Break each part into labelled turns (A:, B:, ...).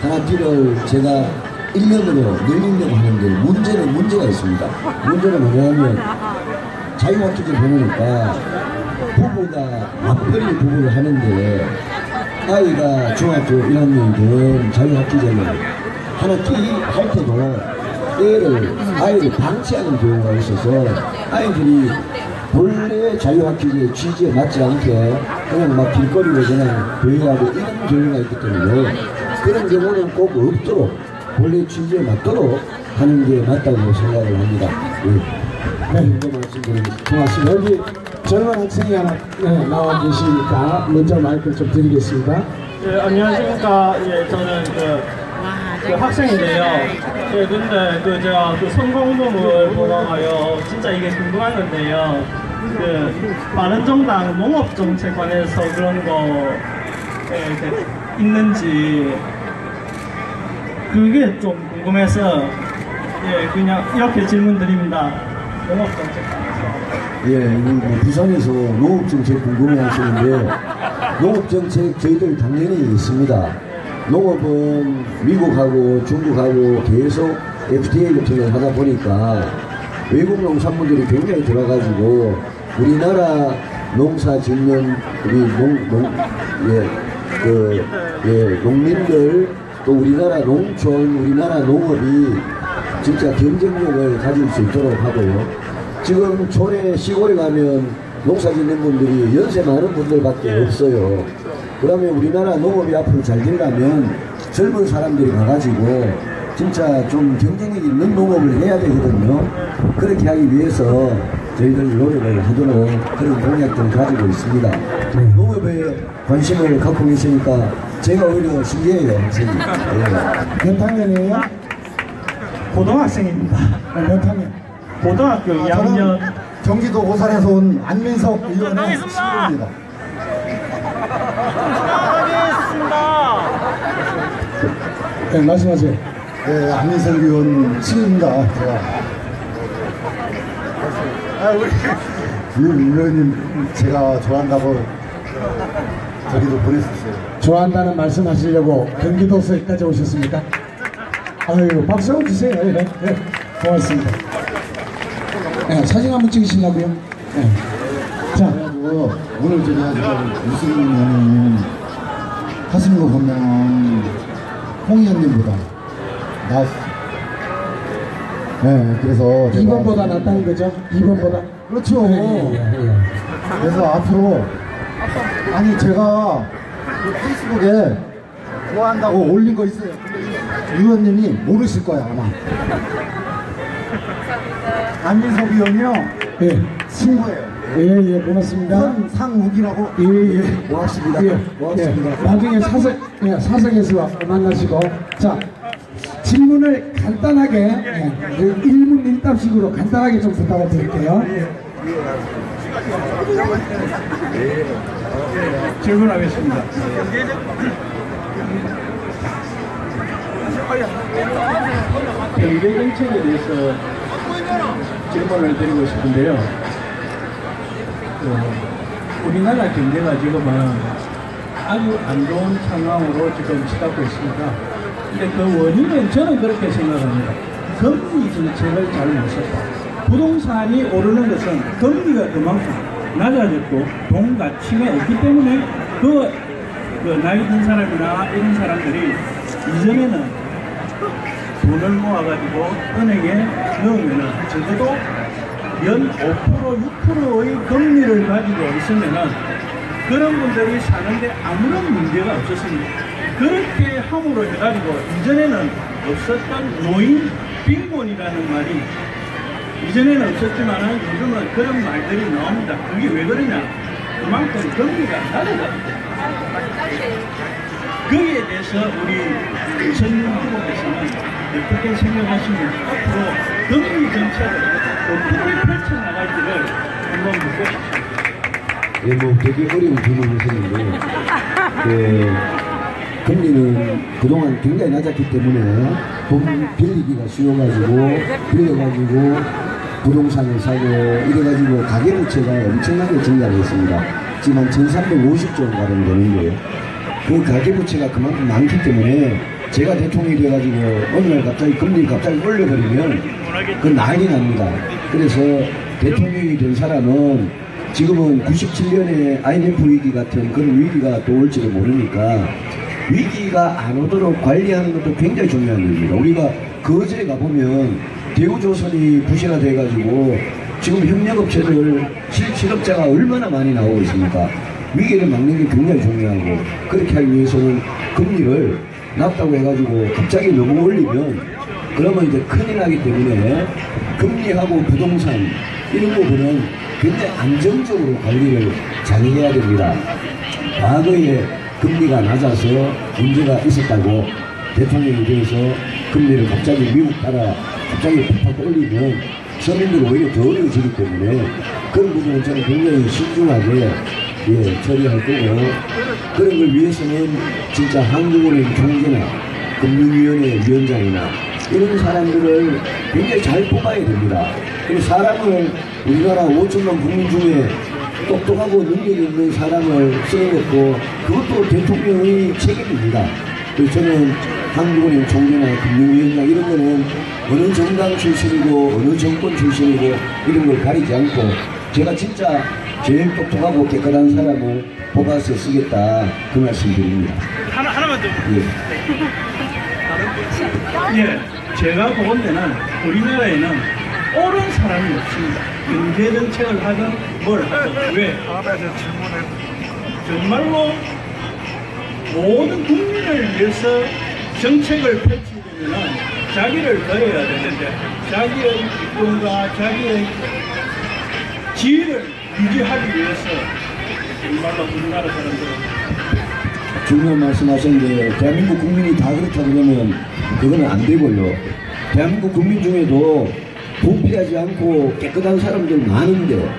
A: 단합기를 제가 1년으로 늘리려고 하는데 문제가 있습니다. 문제는 뭐냐면 자유학기제 해놓으니까 부부가 맞벌이 부부를 하는데 아이가 중학교 1학년이든 자유학기제는 한 학기 할 때도 아이를 방치하는 경우가 있어서 아이들이 본래 자유학기제 취지에 맞지 않게 그냥 막 길거리로 그냥 배회하고 이런 경우가 있기 때문에 그런 경우는 꼭 없도록 본래 취지에 맞도록 하는 게 맞다고 생각을 합니다. 네, 그 말씀드립니다.
B: 고맙습니다. 여기 젊은 학생이 하나 나와 계시니까 먼저 마이크를 좀 드리겠습니다.
C: 예, 안녕하십니까. 예, 저는 그 학생인데요. 예, 근데 제가 선거운동을 보러가요. 진짜 이게 궁금한 건데요. 바른정당 농업정책관에서 그런 거 있는지 그게 좀 궁금해서 예, 그냥 이렇게 질문 드립니다. 농업정책관에서.
A: 예, 부산에서 농업정책 궁금해 하시는데 농업정책 저희들 당연히 있습니다. 농업은 미국하고 중국하고 계속 FTA 같은 걸 하다 보니까 외국 농산물들이 굉장히 들어가지고 우리나라 농사 짓는 우리 농민들 또 우리나라 농촌, 우리나라 농업이 진짜 경쟁력을 가질 수 있도록 하고요. 지금 촌에 시골에 가면 농사 짓는 분들이 연세 많은 분들밖에 없어요. 그러면 우리나라 농업이 앞으로 잘 되려면 젊은 사람들이 가가지고 진짜 좀 경쟁력 있는 농업을 해야 되거든요. 그렇게 하기 위해서 저희들 노력을 하도록 그런 공약들을 가지고 있습니다. 농업에 관심을 갖고 계시니까 제가 오히려 신기해요, 선생님.
B: 몇 학년이에요?
C: 고등학생입니다.
B: 몇 학년?
C: 고등학교 2학년.
D: 경기도 오산에서 온 안민석 의원의 친구입니다.
B: 네, 말씀하세요.
D: 네, 안민석 의원 친구입니다. 제가. 우리 의원님 제가 좋아한다고 저기도 보냈었어요.
B: 좋아한다는 말씀하시려고 경기도서까지 오셨습니까? 아유, 박수 한번 주세요. 네, 네, 고맙습니다. 네, 사진 한번 찍으시려고요? 네. 자,
D: 오늘 제가 무슨 의원님 하시는 거 보면 홍 의원님보다 나았어요. 네, 그래서
B: 2번보다 낫다는 거죠? 2번보다?
D: 그렇죠. 그래서 앞으로 아니 제가 그 페이스북에 좋아한다고 올린 거 있어요. 의원님이 모르실 거야 아마. 안민석 의원이요.
B: 예.
D: 친구예요.
B: 예, 고맙습니다.
D: 상욱이라고.
B: 예.
D: 고맙습니다.
B: 예.
D: 고맙습니다.
B: 나중에 사석에서 만나시고. 자, 질문을 간단하게, 1문 1답식으로 간단하게 좀 부탁을 드릴게요.
C: 질문하겠습니다. 경제 정책에 대해서 질문을 드리고 싶은데요. 우리나라 경제가 지금은 아주 안 좋은 상황으로 지금 치닫고 있습니다. 근데 그 원인은 저는 그렇게 생각합니다. 금리 정책을 잘 못했다. 부동산이 오르는 것은 금리가 그만큼 낮아졌고 돈 가치가 없기 때문에 그 나이 든 사람이나 이런 사람들이 이전에는 돈을 모아가지고 은행에 넣으면은 적어도 연 5%, 6%의 금리를 가지고 있으면은 그런 분들이 사는데 아무런 문제가 없었습니다. 그렇게 함으로 해가지고 이전에는 없었던 노인 빈곤이라는 말이 이전에는 없었지만은 요즘은 그런 말들이 나옵니다. 그게 왜 그러냐? 그만큼 금리가 낮아졌습니다. 거기에 대해서 우리 전문기관에서는 어떻게 생각하시면 앞으로 금리 정책을 어떻게 펼쳐나갈지를 한번 묻고 싶습니다.
A: 예, 되게 어려운 질문을 하셨는데, 금리는 그동안 굉장히 낮았기 때문에 돈 빌리기가 쉬워가지고 빌려가지고 부동산을 사고 이래가지고 가계부채가 엄청나게 증가를 했습니다. 지금 한 1350조 가량 되는 거예요. 그 가계부채가 그만큼 많기 때문에 제가 대통령이 돼가지고 어느 날 갑자기 금리를 갑자기 올려버리면 그 난리 납니다. 그래서 대통령이 된 사람은 지금은 97년에 IMF 위기 같은 그런 위기가 또 올지도 모르니까 위기가 안 오도록 관리하는 것도 굉장히 중요한 일입니다. 우리가 거제에 가보면 대우조선이 부실화돼가지고 지금 협력업체들 실업자가 얼마나 많이 나오고 있습니까? 위기를 막는 게 굉장히 중요하고 그렇게 하기 위해서는 금리를 낮다고 해가지고 갑자기 너무 올리면 그러면 이제 큰일 나기 때문에 금리하고 부동산 이런 부분은 굉장히 안정적으로 관리를 잘 해야 됩니다. 과거에 금리가 낮아서 문제가 있었다고 대통령이 되어서 금리를 갑자기 미국 따라 갑자기 팍팍 올리면 서민들이 오히려 더 어려워지기 때문에 그런 부분은 저는 굉장히 신중하게 처리할 거고 그런 걸 위해서는 진짜 한국은행 총재나 금융위원회 위원장이나 이런 사람들을 굉장히 잘 뽑아야 됩니다. 그리고 사람을 우리나라 5천만 국민 중에 똑똑하고 능력이 있는 사람을 쓰는 것도 그것도 대통령의 책임입니다. 그래서 저는 한국은행 총재나 금융위원장 이런 거는 어느 정당 출신이고 어느 정권 출신이고 이런 걸 가리지 않고 제가 진짜 제일 똑똑하고 깨끗한 사람을 뽑아서 쓰겠다 그 말씀 드립니다.
C: 하나만 더. 예, 제가 보건대는 우리나라에는 옳은 사람이 없습니다. 경제 정책을 하든 뭘 하든 왜? 정말로 모든 국민을 위해서 정책을 펼치려면 자기를 더해야 되는데 자기의 이권과 자기의 지위를 유지하기 위해서 정말로 우리나라 사람들은
A: 중요한 말씀하셨는데 대한민국 국민이 다 그렇다 그러면 그거는 안 되고요. 대한민국 국민 중에도 부패하지 않고 깨끗한 사람들 많은데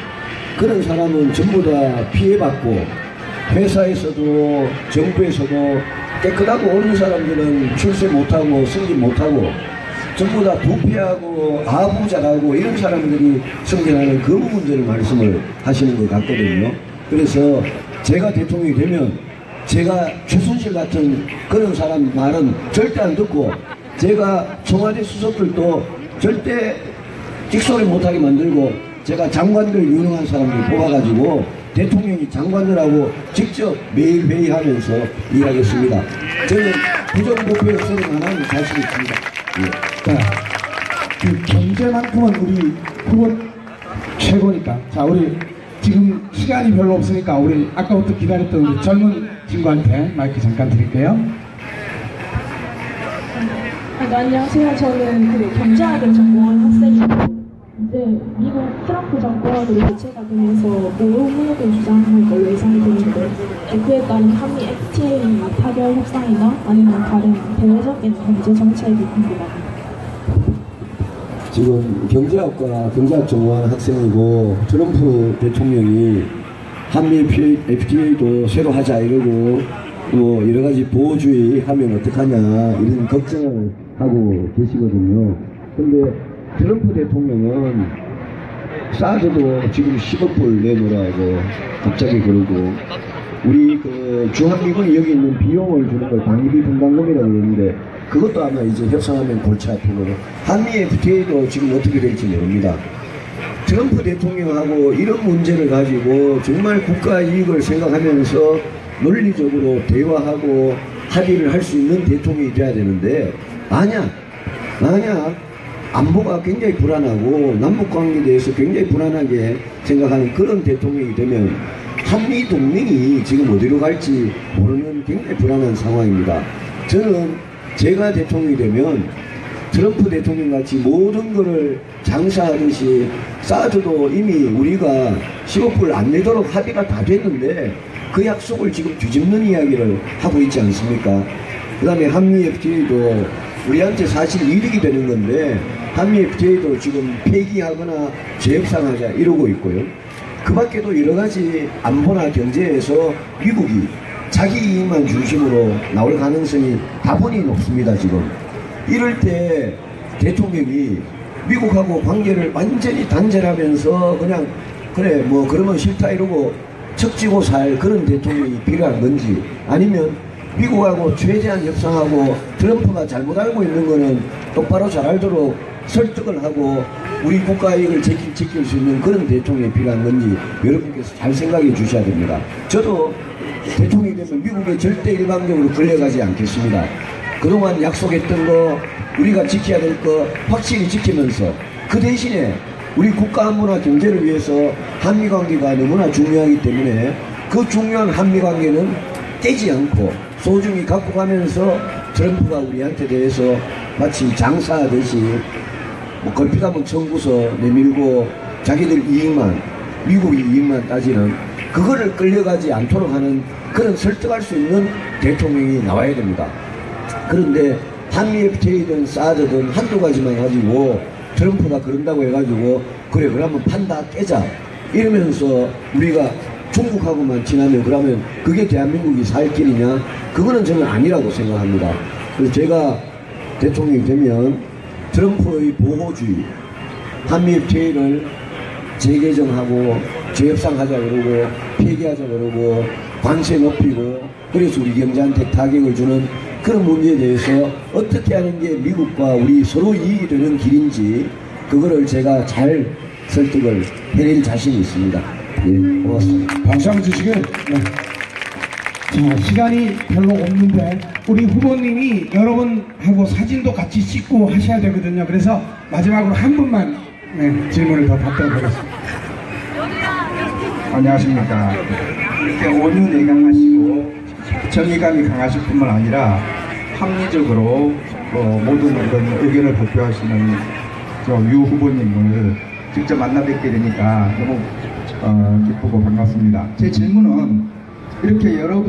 A: 그런 사람은 전부 다 피해받고 회사에서도 정부에서도 깨끗하고 옳은 사람들은 출세 못하고 승진 못하고 전부 다 부패하고 아부자라고 이런 사람들이 성장하는 그 문제를 말씀을 하시는 것 같거든요. 그래서 제가 대통령이 되면 제가 최순실 같은 그런 사람 말은 절대 안 듣고 제가 청와대 수석들도 절대 찍소리 못하게 만들고 제가 장관들 유능한 사람들 뽑아가지고 대통령이 장관들하고 직접 매일 회의하면서 일하겠습니다. 저는 부정부패 없애는 하나는 자신 있습니다. 예.
B: 자, 그 경제만큼은 우리 후보 최고니까. 자, 우리 지금 시간이 별로 없으니까 우리 아까부터 기다렸던 우리 젊은 친구한테 마이크 잠깐 드릴게요.
E: 안녕하세요. 저는 그 경제학을 전공한 학생이고 이제 미국 트럼프 정권으로 교체가 되면서 보호무역을 주장할 걸로 예상이 되는데 그에 따른 한미 FTA 타결 협상이나 아니면 다른 대외적인 경제 정책이 궁금합니다.
A: 지금 경제학과 경제학 전공한 학생이고 트럼프 대통령이 한미 FTA도 새로 하자 이러고 뭐 여러 가지 보호주의 하면 어떡하냐 이런 걱정을 하고 계시거든요. 근데 트럼프 대통령은 사드도 지금 10억 불 내놓으라고 갑자기 그러고 우리 그 주한미군이 여기 있는 비용을 주는 걸 방위비 분담금이라고 그러는데 그것도 아마 이제 협상하면 골치 아프고 한미 FTA도 지금 어떻게 될지 모릅니다. 트럼프 대통령하고 이런 문제를 가지고 정말 국가 이익을 생각하면서 논리적으로 대화하고 합의를 할 수 있는 대통령이 돼야 되는데 만약 안보가 굉장히 불안하고 남북관계에 대해서 굉장히 불안하게 생각하는 그런 대통령이 되면 한미 동맹이 지금 어디로 갈지 모르는 굉장히 불안한 상황입니다. 저는 제가 대통령이 되면 트럼프 대통령 같이 모든 거를 장사하듯이 사드도 이미 우리가 10억 불 안 내도록 합의가 다 됐는데 그 약속을 지금 뒤집는 이야기를 하고 있지 않습니까? 그 다음에 한미 FTA도 우리한테 사실 이득이 되는 건데 한미 FTA도 지금 폐기하거나 재협상하자 이러고 있고요. 그 밖에도 여러 가지 안보나 경제에서 미국이 자기 이익만 중심으로 나올 가능성이 다분히 높습니다. 지금 이럴 때 대통령이 미국하고 관계를 완전히 단절하면서 그냥 그래 뭐 그러면 싫다 이러고 척지고 살 그런 대통령이 필요한 건지 아니면 미국하고 최대한 협상하고 트럼프가 잘못 알고 있는 거는 똑바로 잘 알도록 설득을 하고 우리 국가 이익을 지킬 수 있는 그런 대통령이 필요한 건지 여러분께서 잘 생각해 주셔야 됩니다. 저도 대통령이 되면 미국에 절대 일방적으로 끌려가지 않겠습니다. 그동안 약속했던 거 우리가 지켜야 될 거 확실히 지키면서 그 대신에 우리 국가 안보나 경제를 위해서 한미관계가 너무나 중요하기 때문에 그 중요한 한미관계는 깨지 않고 소중히 갖고 가면서 트럼프가 우리한테 대해서 마치 장사하듯이 뭐 걸핏하면 청구서 내밀고 자기들 이익만 미국의 이익만 따지는 그거를 끌려가지 않도록 하는 그런 설득할 수 있는 대통령이 나와야 됩니다. 그런데 한미 FTA든 사드든 한두 가지만 가지고 트럼프가 그런다고 해가지고 그래 그러면 판다 깨자 이러면서 우리가 중국하고만 지나면 그러면 그게 대한민국이 살 길이냐? 그거는 저는 아니라고 생각합니다. 그래서 제가 대통령이 되면 트럼프의 보호주의 한미 FTA를 재개정하고 재협상하자 그러고 폐기하자 그러고 관세 높이고 그래서 우리 경제한테 타격을 주는 그런 문제에 대해서 어떻게 하는 게 미국과 우리 서로 이익이 되는 길인지 그거를 제가 잘 설득을 해낼 자신이 있습니다. 예, 고맙습니다.
B: 박수 한번 주시고요. 네. 자, 시간이 별로 없는데 우리 후보님이 여러분하고 사진도 같이 찍고 하셔야 되거든요. 그래서 마지막으로 한 분만 질문을 더 받도록 하겠습니다.
F: 안녕하십니까. 이렇게 온유 내강하시고 정의감이 강하실 뿐만 아니라 합리적으로 모든 어떤 의견을 발표하시는 유 후보님을 직접 만나 뵙게 되니까 너무 기쁘고 반갑습니다. 제 질문은 이렇게 여러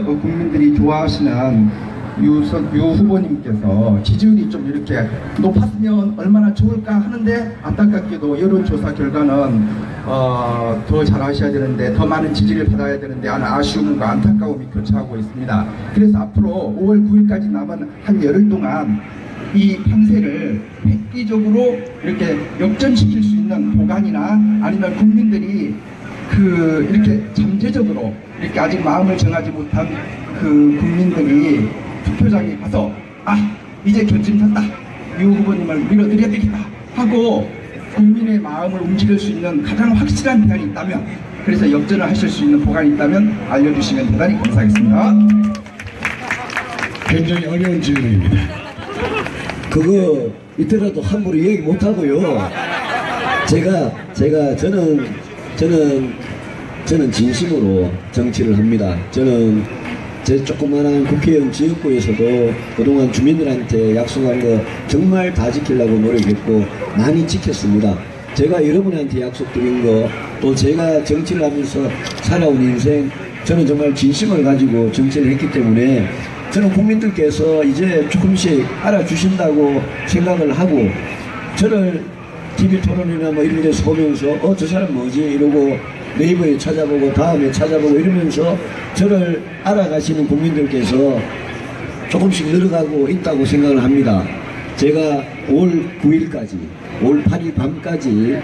F: 국민들이 좋아하시는 유 후보님께서 지지율이 좀 이렇게 높았으면 얼마나 좋을까 하는데 안타깝게도 여론조사 결과는 더 잘하셔야 되는데 더 많은 지지를 받아야 되는데 아쉬움과 안타까움이 교차하고 있습니다. 그래서 앞으로 5월 9일까지 남은 한 열흘 동안 이 판세를 획기적으로 이렇게 역전시킬 수 있는 보강이나 아니면 국민들이 이렇게 잠재적으로 이렇게 아직 마음을 정하지 못한 그 국민들이 투표장에 가서 이제 결심했다 유 후보님을 밀어드려야 되겠다 하고 국민의 마음을 움직일 수 있는 가장 확실한 대안이 있다면 그래서 역전을 하실 수 있는 보강이 있다면 알려주시면 대단히 감사하겠습니다.
B: 굉장히 어려운 질문입니다.
A: 그거 이때라도 함부로 얘기 못하고요. 저는 진심으로 정치를 합니다. 저는 제 조그만한 국회의원 지역구에서도 그동안 주민들한테 약속한 거 정말 다 지키려고 노력했고 많이 지켰습니다. 제가 여러분한테 약속드린 거 또 제가 정치를 하면서 살아온 인생 저는 정말 진심을 가지고 정치를 했기 때문에 저는 국민들께서 이제 조금씩 알아주신다고 생각을 하고 저를 TV 토론이나 뭐 이런 데서 보면서 저 사람 뭐지 이러고 네이버에 찾아보고 다음에 찾아보고 이러면서 저를 알아가시는 국민들께서 조금씩 늘어가고 있다고 생각을 합니다. 제가 5월 9일까지 5월 8일 밤까지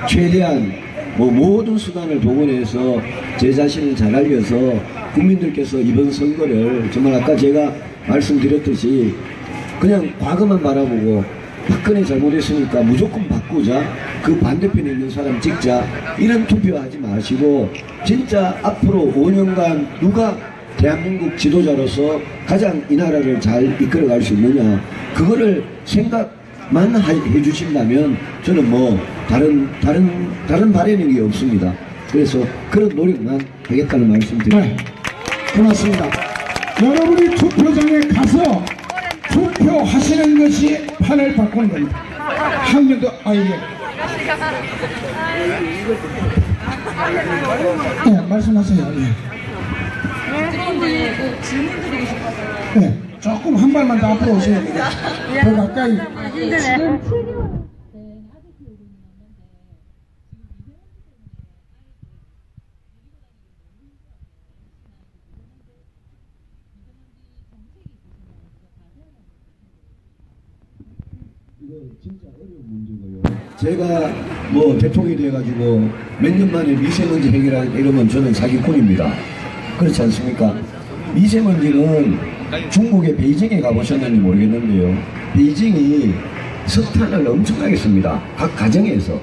A: 최대한 모든 수단을 동원해서 제 자신을 잘 알려서 국민들께서 이번 선거를 정말 아까 제가 말씀드렸듯이 그냥 과거만 바라보고 박근혜 잘못했으니까 무조건 바꾸자 그 반대편에 있는 사람 찍자 이런 투표하지 마시고 진짜 앞으로 5년간 누가 대한민국 지도자로서 가장 이 나라를 잘 이끌어갈 수 있느냐 그거를 생각만 해주신다면 저는 뭐 다른 바라는 게 없습니다. 그래서 그런 노력만 하겠다는 말씀드립니다.
B: 네, 고맙습니다. 여러분이 투표장에 가서 투표하시는 것이 판을 바꾸는 겁니다. 한 명도 네, 말씀하세요.
G: 질문 드리고 싶어서요.
B: 네, 조금 한 발만 더 앞으로 오셔야 돼요. 더 가까이.
G: 힘드네.
A: 진짜 어려운 문제고요. 제가 뭐 대통령이 돼가지고 몇 년 만에 미세먼지 해결하겠다 이러면 저는 사기꾼입니다. 그렇지 않습니까? 미세먼지는 중국의 베이징에 가보셨는지 모르겠는데요. 베이징이 석탄을 엄청나게 씁니다. 각 가정에서.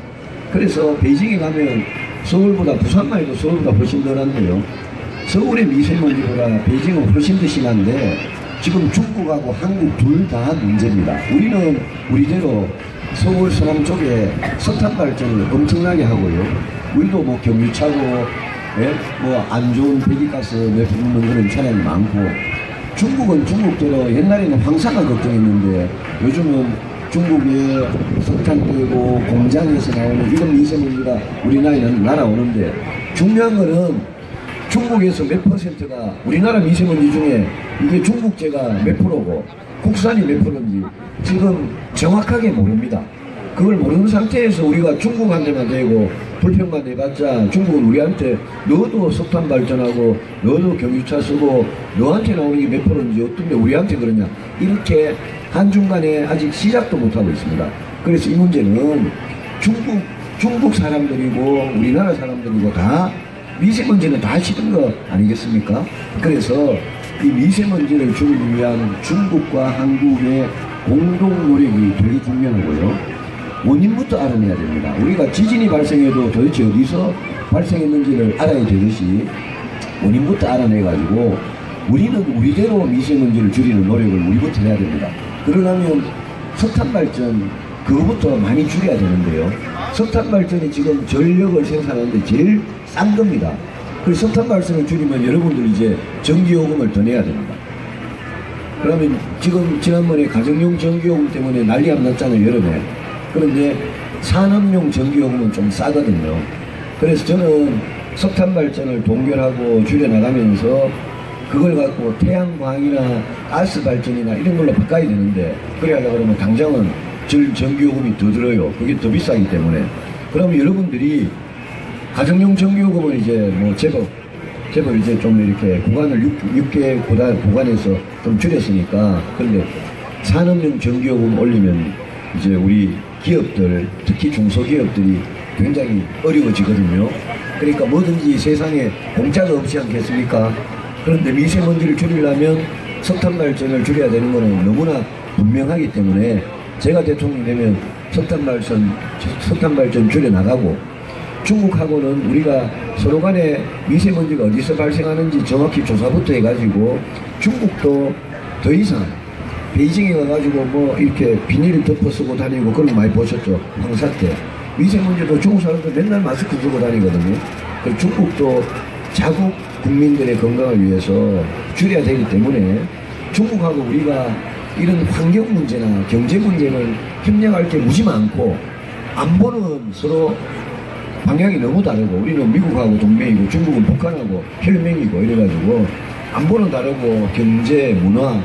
A: 그래서 베이징에 가면 서울보다, 부산만 해도 서울보다 훨씬 더 난데요. 서울의 미세먼지보다 베이징은 훨씬 더 심한데 지금 중국하고 한국 둘 다 문제입니다. 우리는 우리대로 서울 서남 쪽에 석탄 발전을 엄청나게 하고요. 우리도 뭐 경유차도 뭐 안 좋은 배기가스 내뿜는 그런 차량이 많고, 중국은 중국대로 옛날에는 황사가 걱정했는데 요즘은 중국의 석탄 떼고 공장에서 나오는 이런 미세먼지가 우리나라에는 날아오는데, 중요한 거는 중국에서 몇 퍼센트가 우리나라 미세먼지 중에 이게 중국제가 몇 프로고 국산이 몇 프로인지 지금 정확하게 모릅니다. 그걸 모르는 상태에서 우리가 중국한테만 대고 불평만 해봤자 중국은 우리한테 너도 석탄 발전하고 너도 경유차 쓰고 너한테 나오는 게 몇 프로인지 어떤데 우리한테 그러냐, 이렇게 한중간에 아직 시작도 못하고 있습니다. 그래서 이 문제는 중국 사람들이고 우리나라 사람들이고 다 미세먼지는 다 싫은 거 아니겠습니까? 그래서 이 미세먼지를 줄이기 위한 중국과 한국의 공동 노력이 되게 중요하고요. 원인부터 알아내야 됩니다. 우리가 지진이 발생해도 도대체 어디서 발생했는지를 알아야 되듯이 원인부터 알아내가지고 우리는 우리대로 미세먼지를 줄이는 노력을 우리부터 해야 됩니다. 그러려면 석탄 발전 그거부터 많이 줄여야 되는데요. 석탄 발전이 지금 전력을 생산하는데 제일 싼 겁니다. 그 석탄 발전을 줄이면 여러분들 이제 전기요금을 더 내야 됩니다. 그러면 지금 지난번에 가정용 전기요금 때문에 난리 안 났잖아요, 여름에. 그런데 산업용 전기요금은 좀 싸거든요. 그래서 저는 석탄 발전을 동결하고 줄여나가면서 그걸 갖고 태양광이나 가스 발전이나 이런 걸로 바꿔야 되는데, 그래야 하려고 그러면 당장은 전기요금이 더 들어요. 그게 더 비싸기 때문에. 그러면 여러분들이 가정용 전기요금은 이제 뭐 제법 이제 좀 이렇게 구간을 6개 구간에서 좀 줄였으니까, 그런데 산업용 전기요금 올리면 이제 우리 기업들, 특히 중소기업들이 굉장히 어려워지거든요. 그러니까 뭐든지 세상에 공짜가 없지 않겠습니까? 그런데 미세먼지를 줄이려면 석탄 발전을 줄여야 되는 것은 너무나 분명하기 때문에 제가 대통령 되면 석탄 발전 줄여나가고, 중국하고는 우리가 서로 간에 미세먼지가 어디서 발생하는지 정확히 조사부터 해가지고 중국도 더 이상 베이징에 가가지고 뭐 이렇게 비닐을 덮어 쓰고 다니고 그런 거 많이 보셨죠? 황사 때. 미세먼지도 중국 사람들 맨날 마스크 쓰고 다니거든요. 중국도 자국 국민들의 건강을 위해서 줄여야 되기 때문에 중국하고 우리가 이런 환경 문제나 경제 문제는 협력할 게 무지 많고, 안보는 서로 방향이 너무 다르고, 우리는 미국하고 동맹이고 중국은 북한하고 혈맹이고 이래가지고 안보는 다르고 경제, 문화,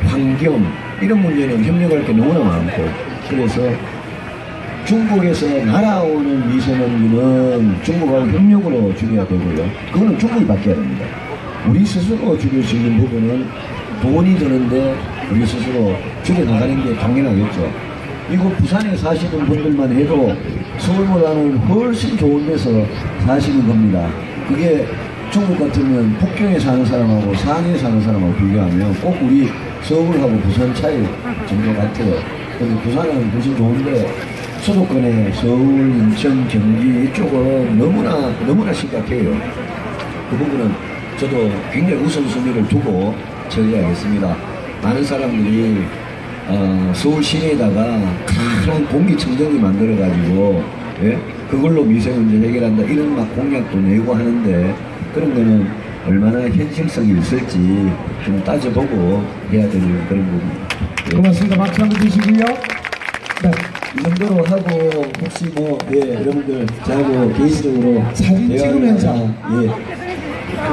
A: 환경 이런 문제는 협력할 게 너무나 많고, 그래서 중국에서 날아오는 미세먼지는 중국하고 협력으로 줄여야 되고요. 그거는 중국이 바뀌어야 됩니다. 우리 스스로 줄일 수 있는 부분은 돈이 드는데 우리 스스로 줄여나가는 게 당연하겠죠. 이곳 부산에 사시는 분들만 해도 서울보다는 훨씬 좋은 데서 사시는 겁니다. 그게 중국 같으면 북경에 사는 사람하고 산에 사는 사람하고 비교하면 꼭 우리 서울하고 부산 차이 정도 같아요. 근데 부산은 훨씬 좋은데 수도권에 서울, 인천, 경기 이쪽은 너무나 심각해요. 그 부분은 저도 굉장히 우선순위를 두고 처리하겠습니다. 많은 사람들이 서울 시내에다가 큰 공기청정기 만들어가지고 그걸로 미세먼지 해결한다 이런 막 공약도 내고 하는데, 그런 거는 얼마나 현실성이 있을지 좀 따져보고 해야 되는 그런 부분입니다.
B: 고맙습니다. 박수 한번 주시고요. 네.
A: 이 정도로 하고 혹시 뭐 여러분들 저하고 개인적으로
B: 사진 찍으면서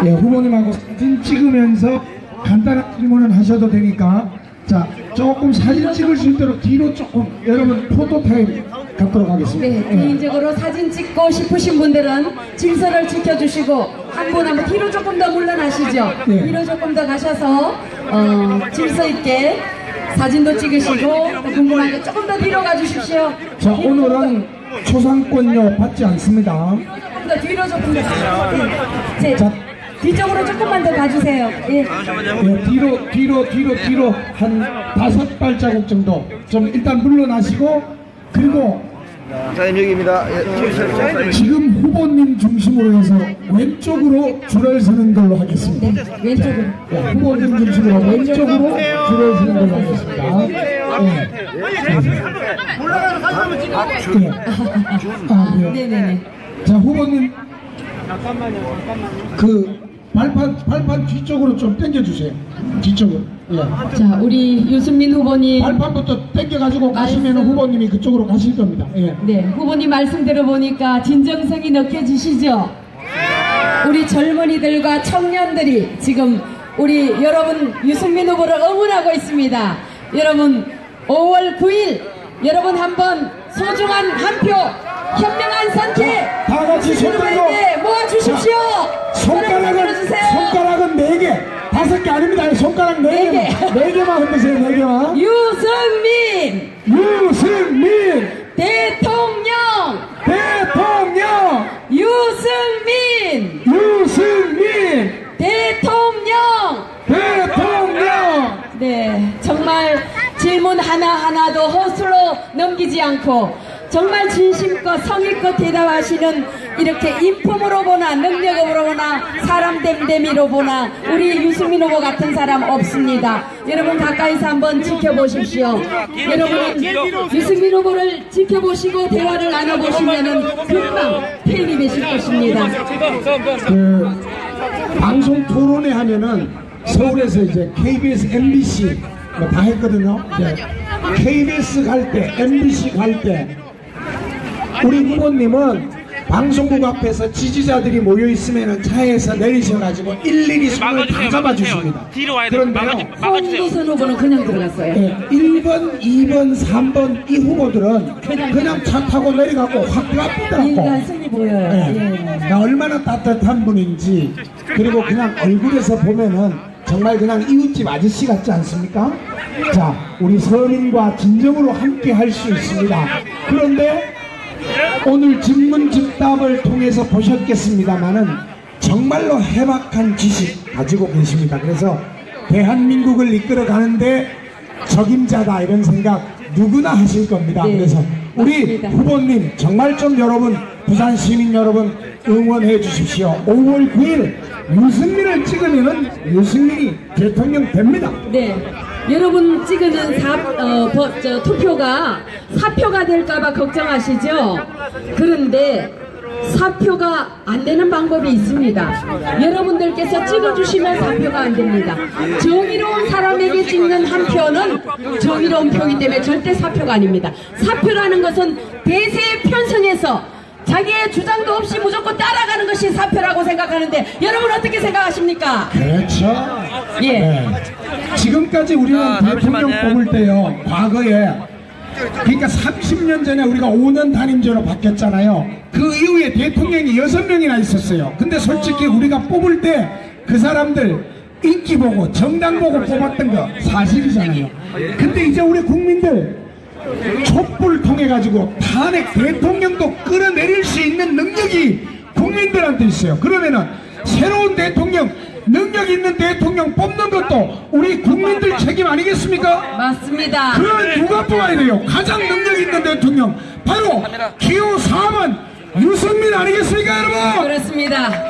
B: 후보님하고 사진 찍으면서 간단한 질문을 하셔도 되니까, 자 조금 사진 찍을 수 있도록 뒤로 조금 여러분 포토타임 갖도록 하겠습니다.
G: 네, 개인적으로 사진 찍고 싶으신 분들은 질서를 지켜주시고 한 분 한번 뒤로 조금 더 물러나시죠.
B: 네.
G: 뒤로 조금 더 가셔서 질서 있게 사진도 찍으시고 궁금한 거 조금 더 뒤로 가주십시오.
B: 자, 오늘은 초상권료 받지 않습니다.
G: 뒤로 조금 더 가세요. 네.
B: 자,
G: 뒤쪽으로 조금만 더 가주세요. 예.
B: 예, 뒤로 한 5발자국 정도 좀 일단 물러나시고, 그리고
H: 여기입니다.
B: 지금 후보님 중심으로 해서 왼쪽으로 줄을 서는 걸로 하겠습니다.
G: 왼쪽으로.
B: 네, 후보님 중심으로 왼쪽으로 줄을 서는 걸로 하겠습니다. 네.
G: 네네네.
B: 자, 후보님 그 발판 뒤쪽으로 좀 당겨주세요. 뒤쪽으로. 예.
G: 자, 우리 유승민 후보님.
B: 발판부터 당겨가지고 가시면 후보님이 그쪽으로 가실 겁니다. 예.
G: 네, 후보님 말씀 들어보니까 진정성이 느껴지시죠? 우리 젊은이들과 청년들이 지금 우리 여러분 유승민 후보를 응원하고 있습니다. 여러분 5월 9일 여러분 한번 소중한 한 표 현명한 선택
B: 다 같이 손 들고
G: 모아주십시오.
B: 손가락은 4개, 5개 아닙니다. 손가락 4개. 4개만 흔드세요. 4개만. 유승민
G: 대통령 유승민 대통령. 네, 정말 질문 하나하나도 허술로 넘기지 않고 정말 진심껏 성의껏 대답하시는, 이렇게 인품으로 보나 능력으로 보나 사람 됨됨이로 보나 우리 유승민 후보 같은 사람 없습니다. 여러분 가까이서 한번 지켜보십시오. 여러분은 유승민 후보를 지켜보시고 대화를 나눠보시면은 금방 팬이 되실 것입니다.
B: 그 방송 토론회 하면은 서울에서 이제 KBS, MBC 뭐 다 했거든요. 네. KBS 갈 때, MBC 갈 때 우리 후보님은 방송국 앞에서 지지자들이 모여 있으면 차에서 내리셔가지고 일일이 손을 다 잡아주십니다. 그런데요,
G: 홍도선 후보는 그냥 들어갔어요.
B: 네, 1번, 2번, 3번 이 후보들은 그냥 차 타고 내려가고 확 가쁘더라고.
G: 인간성이 보여요.
B: 네.
G: 예.
B: 나 얼마나 따뜻한 분인지, 그리고 그냥 얼굴에서 보면은 정말 그냥 이웃집 아저씨 같지 않습니까? 자, 우리 서민과 진정으로 함께 할 수 있습니다. 그런데 오늘 질문즉답을 통해서 보셨겠습니다마는 정말로 해박한 지식 가지고 계십니다. 그래서 대한민국을 이끌어 가는데 적임자다 이런 생각 누구나 하실 겁니다.
G: 네,
B: 그래서 우리
G: 맞습니다.
B: 후보님 정말 좀 여러분, 부산 시민 여러분 응원해 주십시오. 5월 9일 유승민을 찍으면은 유승민이 대통령 됩니다.
G: 네. 여러분 찍는 투표가 사표가 될까봐 걱정하시죠? 그런데 사표가 안 되는 방법이 있습니다. 여러분들께서 찍어주시면 사표가 안 됩니다. 정의로운 사람에게 찍는 한 표는 정의로운 표이기 때문에 절대 사표가 아닙니다. 사표라는 것은 대세에 편성해서 자기의 주장도 없이 무조건 따라가는 것이 사표라고 생각하는데 여러분 어떻게 생각하십니까?
B: 그렇죠.
G: 예.
B: 네. 지금까지 우리는 대통령 뽑을 때요, 과거에 그러니까 30년 전에 우리가 5년 단임제로 바뀌었잖아요. 그 이후에 대통령이 6명이나 있었어요. 근데 솔직히 우리가 뽑을 때 그 사람들 인기 보고 정당 보고 뽑았던 거 사실이잖아요. 근데 이제 우리 국민들 촛불 통해 가지고 탄핵 대통령도 끌어내릴 수 있는 능력이 국민들한테 있어요. 그러면은 새로운 대통령, 능력 있는 대통령 뽑는 것도 우리 국민들 책임 아니겠습니까?
G: 맞습니다.
B: 그걸 누가 뽑아야 돼요? 가장 능력 있는 대통령 바로 기호 4번 유승민 아니겠습니까, 여러분?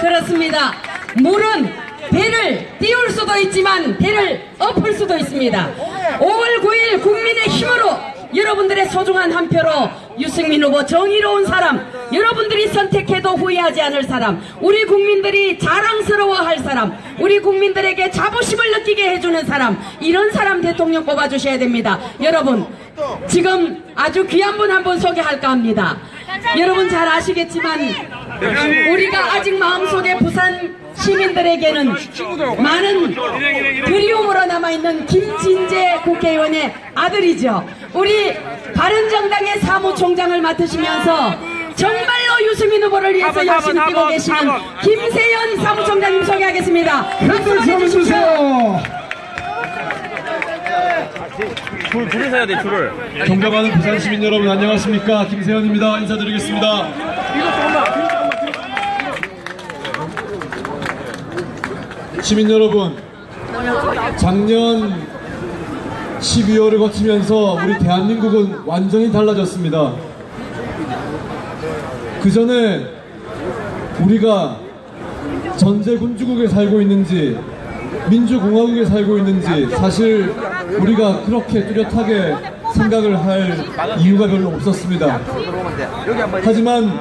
G: 그렇습니다. 물은 배를 띄울 수도 있지만 배를 엎을 수도 있습니다. 5월 9일 국민의 힘으로 여러분들의 소중한 한 표로 유승민 후보 정의로운 사람, 여러분들이 선택해도 후회하지 않을 사람, 우리 국민들이 자랑스러워할 사람, 우리 국민들에게 자부심을 느끼게 해주는 사람, 이런 사람 대통령 뽑아주셔야 됩니다. 여러분, 지금 아주 귀한 분 한 분 소개할까 합니다. 여러분 잘 아시겠지만 우리가 아직 마음속에 부산 시민들에게는 많은 그리움으로 남아있는 김진재 국회의원의 아들이죠. 우리 바른정당의 사무총장을 맡으시면서 정말로 유승민 후보를 위해서 열심히 뛰고 계시는 김세연 사무총장님 소개하겠습니다.
B: 흔들 좀 주세요.
H: 줄을 서야 돼, 줄을.
I: 존경하는 부산 시민 여러분, 안녕하십니까? 김세현입니다. 인사드리겠습니다. 시민 여러분, 작년 12월을 거치면서 우리 대한민국은 완전히 달라졌습니다. 그 전에 우리가 전제군주국에 살고 있는지 민주공화국에 살고 있는지 사실 우리가 그렇게 뚜렷하게 생각을 할 이유가 별로 없었습니다. 하지만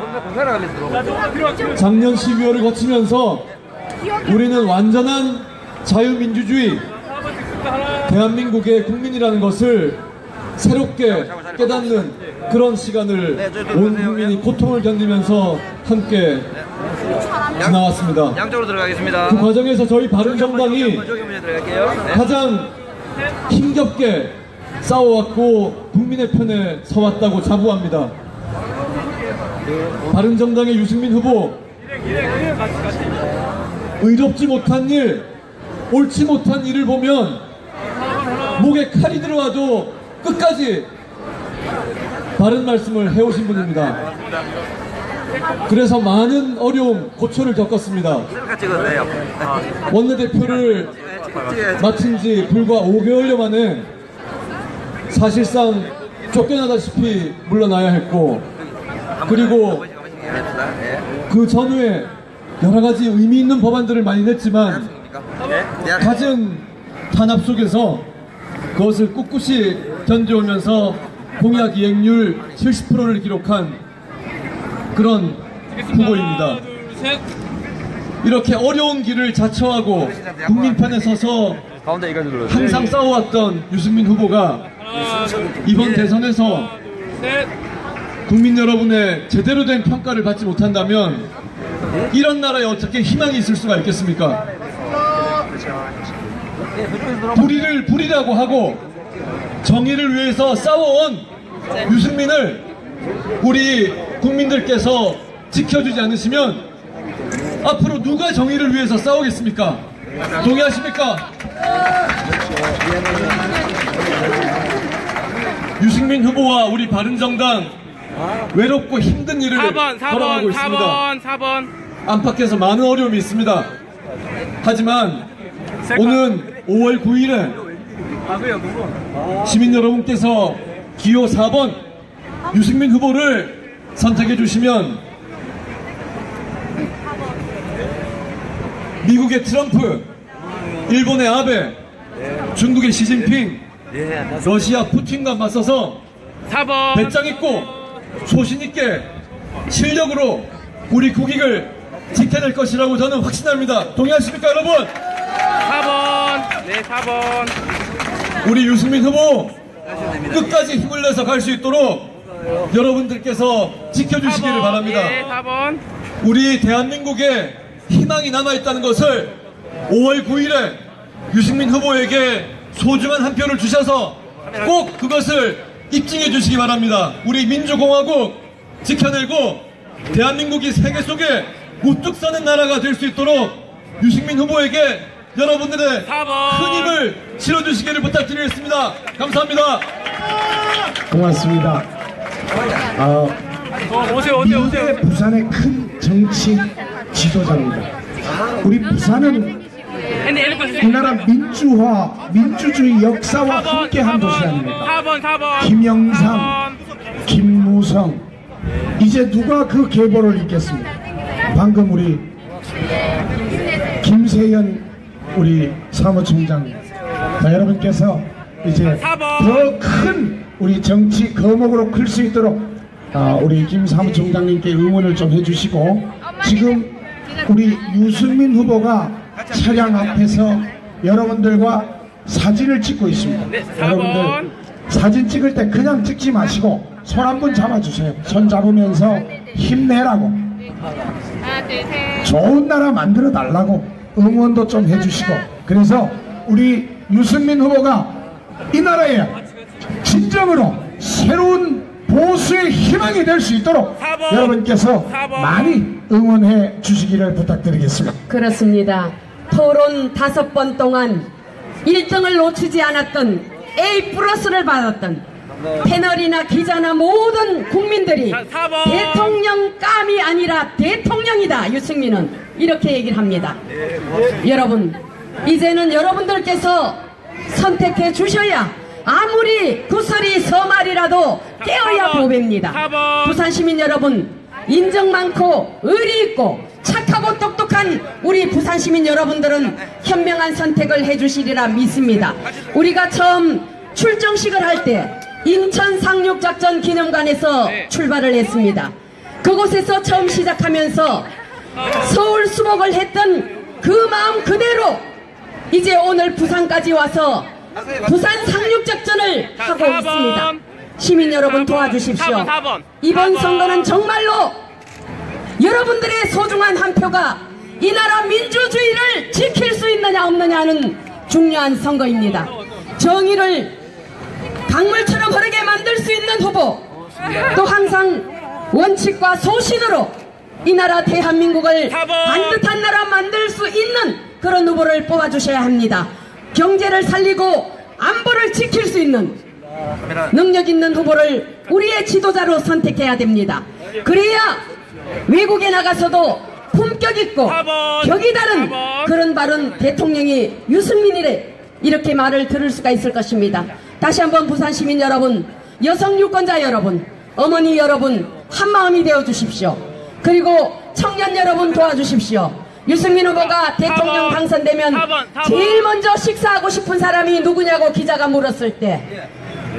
I: 작년 12월을 거치면서 우리는 완전한 자유민주주의 대한민국의 국민이라는 것을 새롭게 깨닫는 그런 시간을 온 국민이 고통을 견디면서 함께 지나왔습니다.
H: 양쪽으로 들어가겠습니다.
I: 그 과정에서 저희 바른정당이 가장 힘겹게 싸워왔고 국민의 편에 서왔다고 자부합니다. 바른정당의 유승민 후보, 의롭지 못한 일, 옳지 못한 일을 보면 목에 칼이 들어와도 끝까지 바른 말씀을 해오신 분입니다. 그래서 많은 어려움, 고초를 겪었습니다. 원내대표를 맡은 지 불과 5개월여 만에 사실상 쫓겨나다시피 물러나야 했고, 그리고 그 전후에 여러가지 의미 있는 법안들을 많이 냈지만 갖은 탄압 속에서 그것을 꿋꿋이 견뎌오면서 공약 이행률 70%를 기록한 그런 후보입니다. 이렇게 어려운 길을 자처하고 국민 편에 서서 항상 싸워왔던 유승민 후보가 이번 대선에서 국민 여러분의 제대로 된 평가를 받지 못한다면 이런 나라에 어떻게 희망이 있을 수가 있겠습니까? 불의를 불의라고 하고 정의를 위해서 싸워온 유승민을 우리 국민들께서 지켜주지 않으시면 앞으로 누가 정의를 위해서 싸우겠습니까? 동의하십니까? 유승민 후보와 우리 바른정당 외롭고 힘든 일을 걸어가고 있습니다.
H: 4번.
I: 안팎에서 많은 어려움이 있습니다. 하지만 오는 5월 9일에 시민 여러분께서 기호 4번 유승민 후보를 선택해 주시면 미국의 트럼프, 일본의 아베, 중국의 시진핑, 러시아 푸틴과 맞서서 배짱 있고 소신 있게 실력으로 우리 국익을 지켜낼 것이라고 저는 확신합니다. 동의하십니까, 여러분?
H: 4번. 네, 4번.
I: 우리 유승민 후보 끝까지 힘을 내서 갈 수 있도록 여러분들께서 지켜주시기를
H: 4번.
I: 바랍니다.
H: 네, 4번.
I: 우리 대한민국에 희망이 남아있다는 것을 5월 9일에 유승민 후보에게 소중한 한 표를 주셔서 꼭 그것을 입증해 주시기 바랍니다. 우리 민주공화국 지켜내고 대한민국이 세계 속에 우뚝 서는 나라가 될 수 있도록 유승민 후보에게 여러분들의 큰 힘을 실어주시기를 부탁드리겠습니다. 감사합니다.
B: 고맙습니다.
H: 오세요.
B: 미국의 부산의 큰 정치 지도자입니다. 우리 부산은 우리나라 민주화, 민주주의 역사와 함께한 도시 아닙니까?
H: 4번.
B: 김영삼, 김무성, 이제 누가 그 계보를 잇겠습니까? 방금 우리 김세연 우리 사무총장, 여러분께서 이제 더 큰 우리 정치 거목으로 클 수 있도록 우리 김 사무총장님께 응원을 좀 해주시고, 지금 우리 유승민 후보가 차량 앞에서 여러분들과 사진을 찍고 있습니다. 여러분들 사진 찍을 때 그냥 찍지 마시고 손 한번 잡아주세요. 손 잡으면서 힘내라고, 좋은 나라 만들어 달라고 응원도 좀 해주시고, 그래서 우리 유승민 후보가 이 나라에 진정으로 새로운 보수의 희망이 될 수 있도록
H: 4번.
B: 여러분께서
H: 4번.
B: 많이 응원해 주시기를 부탁드리겠습니다.
G: 그렇습니다. 토론 5번 동안 1등을 놓치지 않았던 A+를 받았던 패널이나 기자나 모든 국민들이
H: 4번.
G: 대통령감이 아니라 대통령이다, 유승민은 이렇게 얘기를 합니다. 여러분, 이제는 여러분들께서 선택해 주셔야 아무리 구설이 서말이라도 깨어야 보배입니다. 부산 시민 여러분, 인정 많고 의리 있고 착하고 똑똑한 우리 부산 시민 여러분들은 현명한 선택을 해주시리라 믿습니다. 우리가 처음 출정식을 할 때 인천 상륙작전 기념관에서 출발을 했습니다. 그곳에서 처음 시작하면서 서울 수복을 했던 그 마음 그대로 이제 오늘 부산까지 와서 부산 상륙작전을 하고 있습니다. 시민 여러분 도와주십시오. 이번 선거는 정말로 여러분들의 소중한 한 표가 이 나라 민주주의를 지킬 수 있느냐 없느냐는 중요한 선거입니다. 정의를 강물처럼 흐르게 만들 수 있는 후보, 또 항상 원칙과 소신으로 이 나라 대한민국을 반듯한 나라 만들 수 있는 그런 후보를 뽑아주셔야 합니다. 경제를 살리고 안보를 지킬 수 있는 능력 있는 후보를 우리의 지도자로 선택해야 됩니다. 그래야 외국에 나가서도 품격 있고 격이 다른 그런 발언 대통령이 유승민이래 이렇게 말을 들을 수가 있을 것입니다. 다시 한번 부산 시민 여러분, 여성 유권자 여러분, 어머니 여러분 한마음이 되어 주십시오. 그리고 청년 여러분 도와주십시오. 유승민 후보가 대통령 당선되면 제일 먼저 식사하고 싶은 사람이 누구냐고 기자가 물었을 때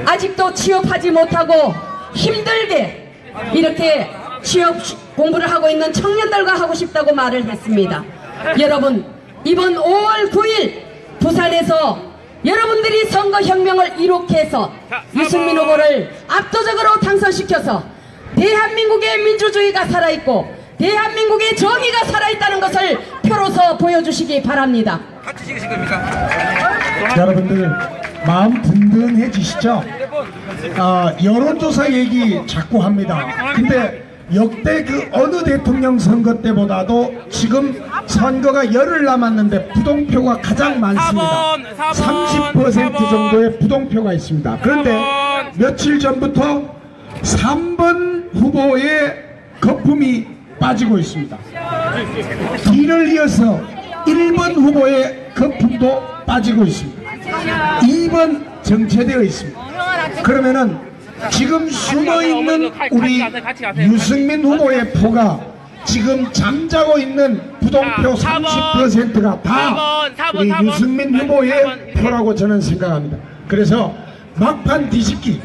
G: 아직도 취업하지 못하고 힘들게 이렇게 취업 공부를 하고 있는 청년들과 하고 싶다고 말을 했습니다. 여러분, 이번 5월 9일 부산에서 여러분들이 선거혁명을 이룩해 해서 유승민 후보를 압도적으로 당선시켜서 대한민국의 민주주의가 살아있고 대한민국의 정의가 살아있다는 것을 표로서 보여주시기 바랍니다.
H: 같이 찍으실 겁니까?
B: 여러분들 마음 든든해지시죠? 여론조사 얘기 자꾸 합니다. 근데 역대 그 어느 대통령 선거 때보다도 지금 선거가 열흘 남았는데 부동표가 가장 많습니다. 30% 정도의 부동표가 있습니다. 그런데 며칠 전부터 3번 후보의 거품이 빠지고 있습니다. 뒤를 이어서 1번 후보의 거품도 빠지고 있습니다. 2번 정체되어 있습니다. 그러면은 지금 숨어있는 우리 유승민 후보의 표가 지금 잠자고 있는 부동표 30%가 다 우리 유승민 후보의 표라고 저는 생각합니다. 그래서 막판 뒤집기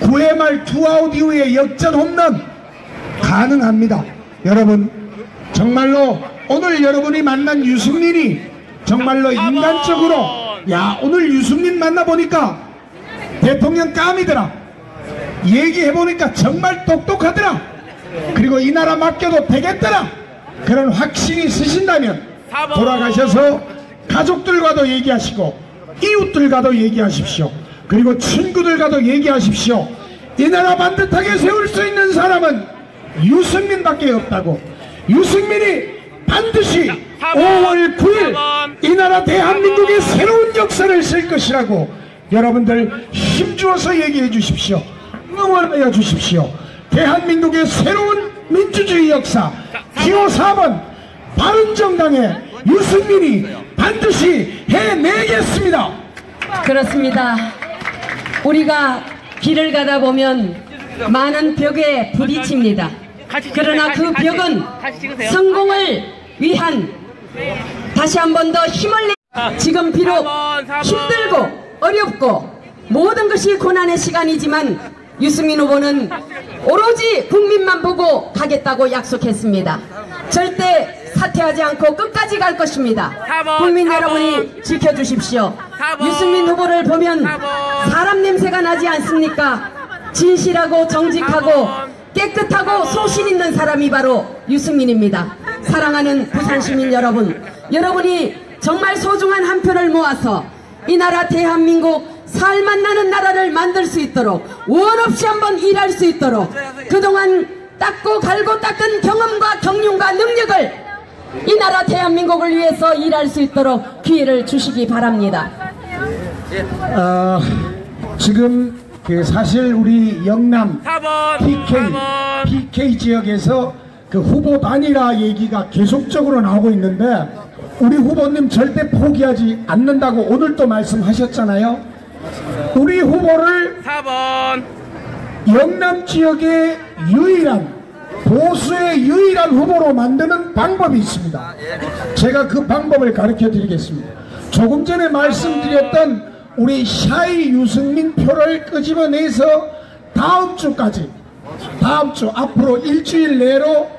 B: 9회 말 투아웃 이후에 역전 홈런 가능합니다. 여러분 정말로 오늘 여러분이 만난 유승민이 정말로 인간적으로 야 오늘 유승민 만나보니까 대통령 깜이더라, 얘기해보니까 정말 똑똑하더라, 그리고 이 나라 맡겨도 되겠더라, 그런 확신이 있으신다면 돌아가셔서 가족들과도 얘기하시고 이웃들과도 얘기하십시오. 그리고 친구들과도 얘기하십시오. 이 나라 반듯하게 세울 수 있는 사람은 유승민밖에 없다고. 유승민이 반드시 5월 9일 이 나라 대한민국의 새로운 역사를 쓸 것이라고 여러분들 힘주어서 얘기해 주십시오. 응원하여 주십시오. 대한민국의 새로운 민주주의 역사 기호 4번 바른정당의 유승민이 반드시 해내겠습니다.
G: 그렇습니다. 우리가 길을 가다 보면 많은 벽에 부딪힙니다. 그러나 그 벽은 성공을 위한 다시 한 번 더 힘을 내. 지금 비록 힘들고 어렵고 모든 것이 고난의 시간이지만 유승민 후보는 오로지 국민만 보고 가겠다고 약속했습니다. 절대 사퇴하지 않고 끝까지 갈 것입니다. 국민 여러분이 지켜주십시오. 유승민 후보를 보면 사람 냄새가 나지 않습니까? 진실하고 정직하고 깨끗하고 소신 있는 사람이 바로 유승민입니다. 사랑하는 부산시민 여러분, 여러분이 정말 소중한 한 표를 모아서 이 나라 대한민국 살맛나는 나라를 만들 수 있도록 원 없이 한번 일할 수 있도록 그동안 닦고 갈고 닦은 경험과 경륜과 능력을 이 나라 대한민국을 위해서 일할 수 있도록 기회를 주시기 바랍니다.
B: 지금 사실 우리 영남 PK 지역에서 그 후보 단일화 얘기가 계속적으로 나오고 있는데 우리 후보님 절대 포기하지 않는다고 오늘 또 말씀하셨잖아요. 우리 후보를
H: 4번
B: 영남 지역의 유일한 보수의 유일한 후보로 만드는 방법이 있습니다. 제가 그 방법을 가르쳐 드리겠습니다. 조금 전에 말씀드렸던 우리 샤이 유승민 표를 끄집어내서 다음 주까지, 다음 주 앞으로 일주일 내로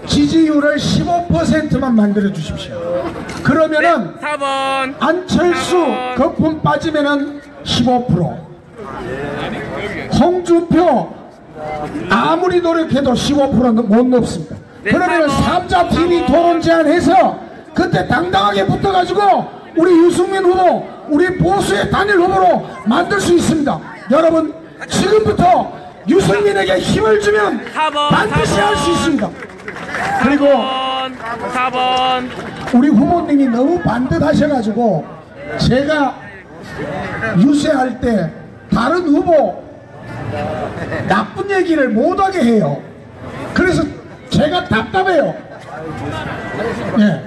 B: 지지율을 15%만 만들어 주십시오. 그러면은
H: 4번
B: 안철수 거품 빠지면은 15%, 홍준표 아무리 노력해도 15%는 못 넘습니다. 그러면 3자 TV 토론 제안해서 그때 당당하게 붙어가지고 우리 유승민 후보, 우리 보수의 단일 후보로 만들 수 있습니다. 여러분 지금부터 유승민에게 힘을 주면 반드시 할 수 있습니다. 그리고
H: 4번
B: 우리 후보님이 너무 반듯하셔가지고 제가 유세할 때 다른 후보 나쁜 얘기를 못하게 해요. 그래서 제가 답답해요. 예,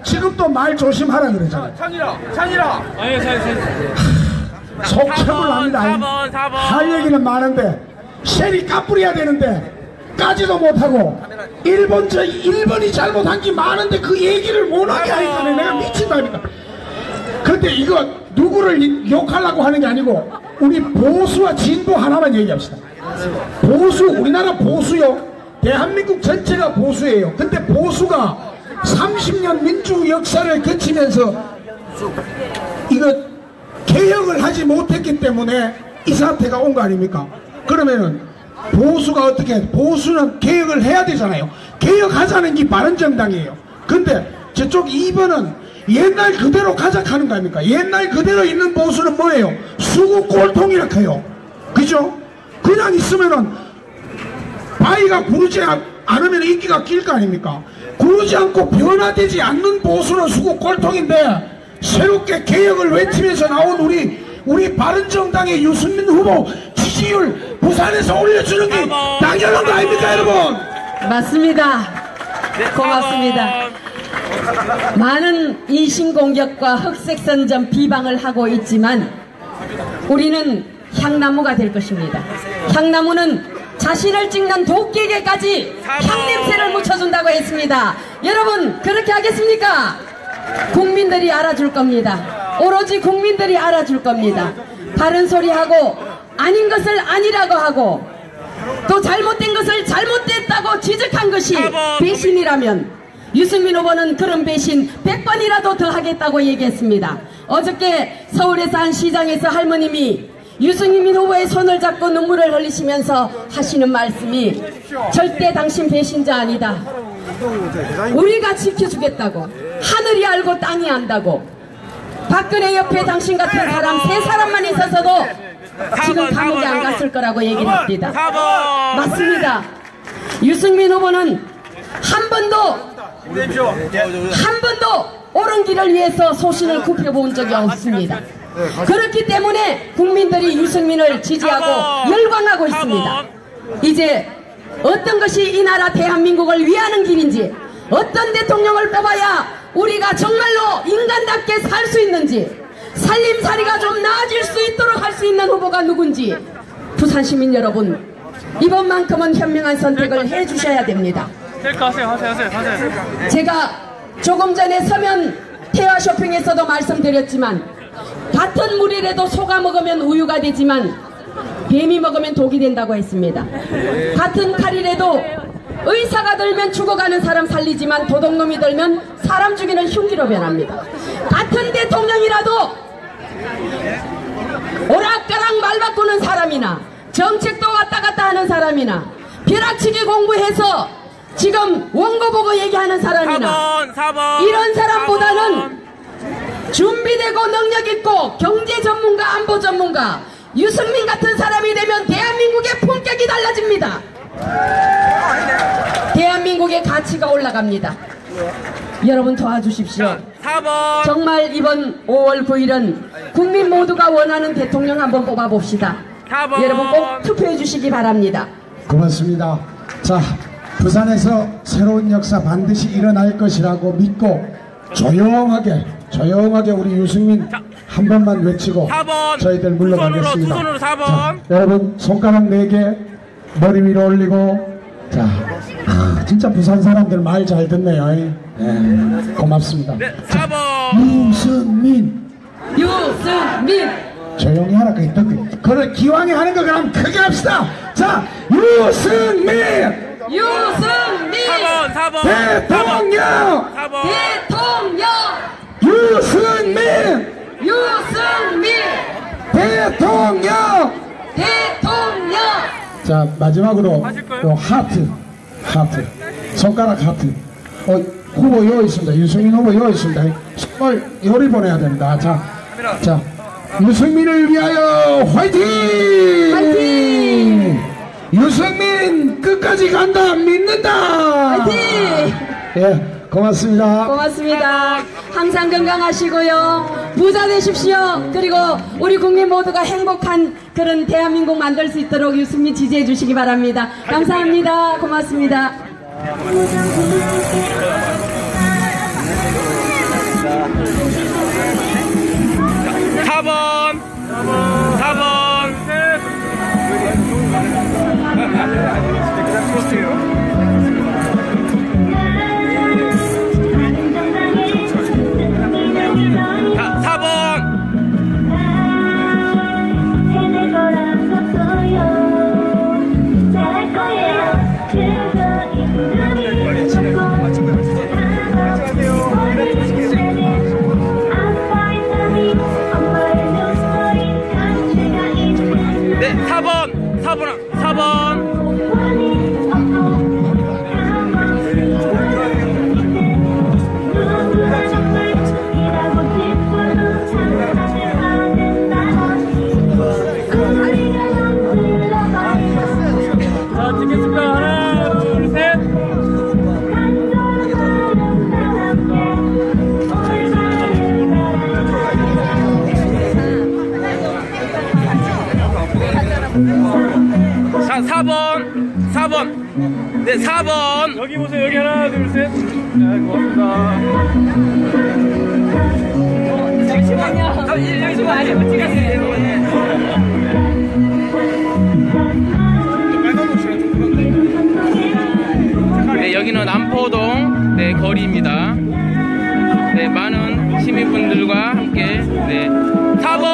B: 지금도 말 조심하라 그러잖아요.
H: 찬이라
B: 속체불 납니다.
H: 4번
B: 할 얘기는 많은데 쉘이 까뿌려야 되는데 까지도 못하고 1번이 잘못한 게 많은데 그 얘기를 못하게 하니까 내가 미친다니까. 그런데 이거 누구를 욕하려고 하는 게 아니고 우리 보수와 진보 하나만 얘기합시다. 보수, 우리나라 보수요, 대한민국 전체가 보수예요. 근데 보수가 30년 민주 역사를 거치면서 이거 개혁을 하지 못했기 때문에 이 사태가 온 거 아닙니까? 그러면은 보수가 어떻게, 보수는 개혁을 해야 되잖아요. 개혁하자는 게 바른정당이에요. 근데 저쪽 2번은 옛날 그대로 가작하는 거 아닙니까? 옛날 그대로 있는 보수는 뭐예요? 수구 꼴통이라 해요. 그죠? 그냥 있으면은 바위가 구르지 않으면 인기가 낄 거 아닙니까? 구르지 않고 변화되지 않는 보수는 수구 꼴통인데 새롭게 개혁을 외치면서 나온 우리 바른정당의 유승민 후보 지지율 부산에서 올려주는 게 당연한 거 아닙니까, 여러분?
G: 맞습니다. 고맙습니다. 많은 인신공격과 흑색선전 비방을 하고 있지만 우리는 향나무가 될 것입니다. 향나무는 자신을 찍는 도끼에게까지 향냄새를 묻혀준다고 했습니다. 여러분 그렇게 하겠습니까? 국민들이 알아줄 겁니다. 오로지 국민들이 알아줄 겁니다. 바른 소리하고 아닌 것을 아니라고 하고 또 잘못된 것을 잘못됐다고 지적한 것이 배신이라면 유승민 후보는 그런 배신 100번이라도 더 하겠다고 얘기했습니다. 어저께 서울에서 한 시장에서 할머님이 유승민 후보의 손을 잡고 눈물을 흘리시면서 하시는 말씀이 절대 당신 배신자 아니다. 우리가 지켜주겠다고. 하늘이 알고 땅이 안다고. 박근혜 옆에 당신 같은 사람 3사람만 있었어도 지금 감옥에 안 갔을 거라고 얘기를 합니다. 맞습니다. 유승민 후보는 한 번도 옳은 길을 위해서 소신을 굽혀본 적이 없습니다. 그렇기 때문에 국민들이 유승민을 지지하고 열광하고 있습니다. 이제 어떤 것이 이 나라 대한민국을 위하는 길인지, 어떤 대통령을 뽑아야 우리가 정말로 인간답게 살 수 있는지, 살림살이가 좀 나아질 수 있도록 할 수 있는 후보가 누군지 부산 시민 여러분, 이번만큼은 현명한 선택을 해주셔야 됩니다. 제가 조금 전에 서면 태화 쇼핑에서도 말씀드렸지만 같은 물이라도 소가 먹으면 우유가 되지만 뱀이 먹으면 독이 된다고 했습니다. 같은 칼이라도 의사가 들면 죽어가는 사람 살리지만 도둑놈이 들면 사람 죽이는 흉기로 변합니다. 같은 대통령이라도 오락가락 말 바꾸는 사람이나 정책도 왔다 갔다 하는 사람이나 벼락치기 공부해서 지금 원고 보고 얘기하는 사람이나
H: 4번.
G: 이런 사람보다는 준비되고 능력 있고 경제 전문가, 안보 전문가 유승민 같은 사람이 되면 대한민국의 품격이 달라집니다. 대한민국의 가치가 올라갑니다. 여러분 도와주십시오.
H: 4번.
G: 정말 이번 5월 9일은 국민 모두가 원하는 대통령 한번 뽑아봅시다.
H: 4번.
G: 여러분 꼭 투표해 주시기 바랍니다.
B: 고맙습니다. 자, 부산에서 새로운 역사 반드시 일어날 것이라고 믿고 조용하게 우리 유승민 한 번만 외치고
H: 4번.
B: 저희들 물러가겠습니다.
H: 두 손으로 4번.
B: 자, 여러분 손가락 4개 머리 위로 올리고. 자, 진짜 부산 사람들 말 잘 듣네요. 네, 고맙습니다.
H: 네,
B: 자,
H: 4번.
B: 유승민 조용히 하라. 그래 기왕에 하는 거 그럼 크게 합시다. 자, 유승민
H: 4번.
B: 대통령
H: 4번.
B: 유승민 대통령. 자, 마지막으로 요 하트 손가락 하트. 후보 여기 있습니다. 유승민 후보 여기 있습니다. 정말 요리 보내야 됩니다. 자, 유승민을 위하여 화이팅! 유승민 끝까지 간다, 믿는다.
G: 화이팅!
B: 예, 고맙습니다.
G: 항상 건강하시고요. 부자 되십시오. 그리고 우리 국민 모두가 행복한 그런 대한민국 만들 수 있도록 유승민 지지해 주시기 바랍니다. 감사합니다. 고맙습니다.
H: 4번. 네, 4번. 자, 찍겠습니다. 하나, 둘, 셋. 자, 4번. 네, 4번. 여기 보세요. 여기 하나, 둘, 셋. 네, 고맙습니다. 잠시만요. 여기서 많이 못 찍었어요. 네, 여기는 남포동 거리입니다. 네, 많은 시민분들과 함께 4번.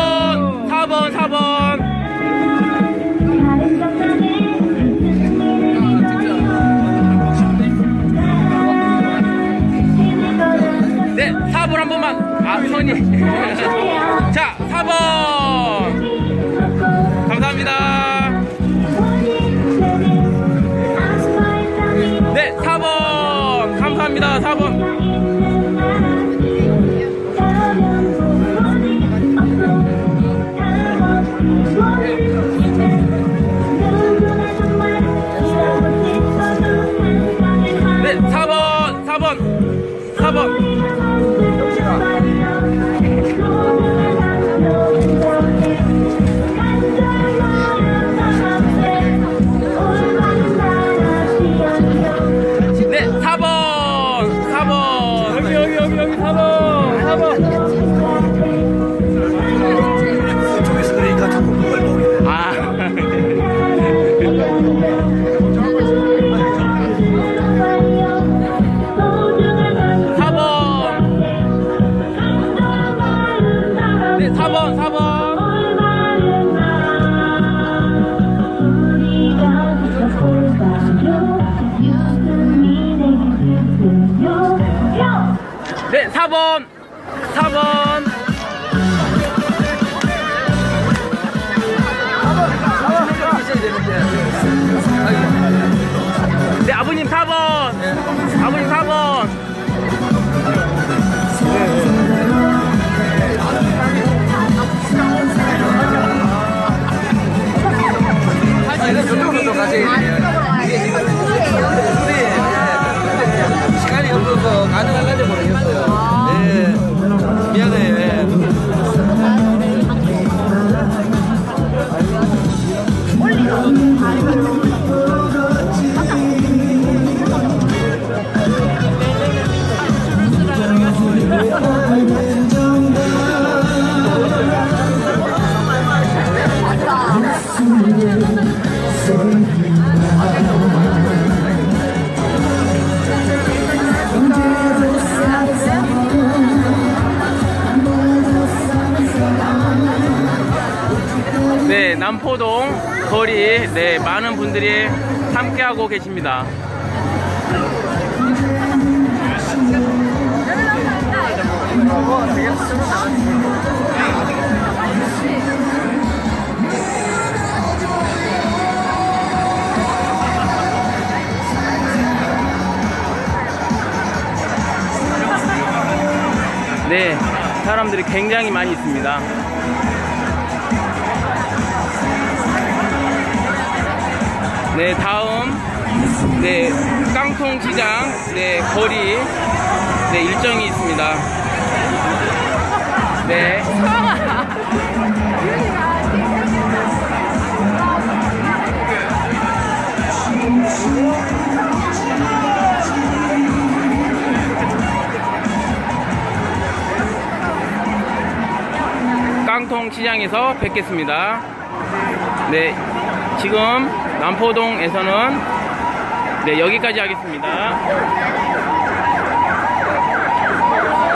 H: 네, 4번 한 번만. 손이. 자, 4번. 감사합니다. 네, 4번. 감사합니다. 4번. 네, 4번. 여기 4번.
A: 저쪽에서 그러니까 자꾸 그걸 보게.
H: 네, 4번. 네, 4번. 네, 아버님 4번. 아버님 4번.
J: 이쪽으로 가세요. 시간이 없어서 가능할지 모르겠어요. 네, 미안해요.
H: 남포동 거리, 네, 많은 분들이 함께하고 계십니다. 네, 사람들이 굉장히 많이 있습니다. 네, 다음, 네, 깡통시장, 네, 거리, 네, 일정이 있습니다. 네. 깡통시장에서 뵙겠습니다. 네, 지금 남포동에서는 네, 여기까지 하겠습니다.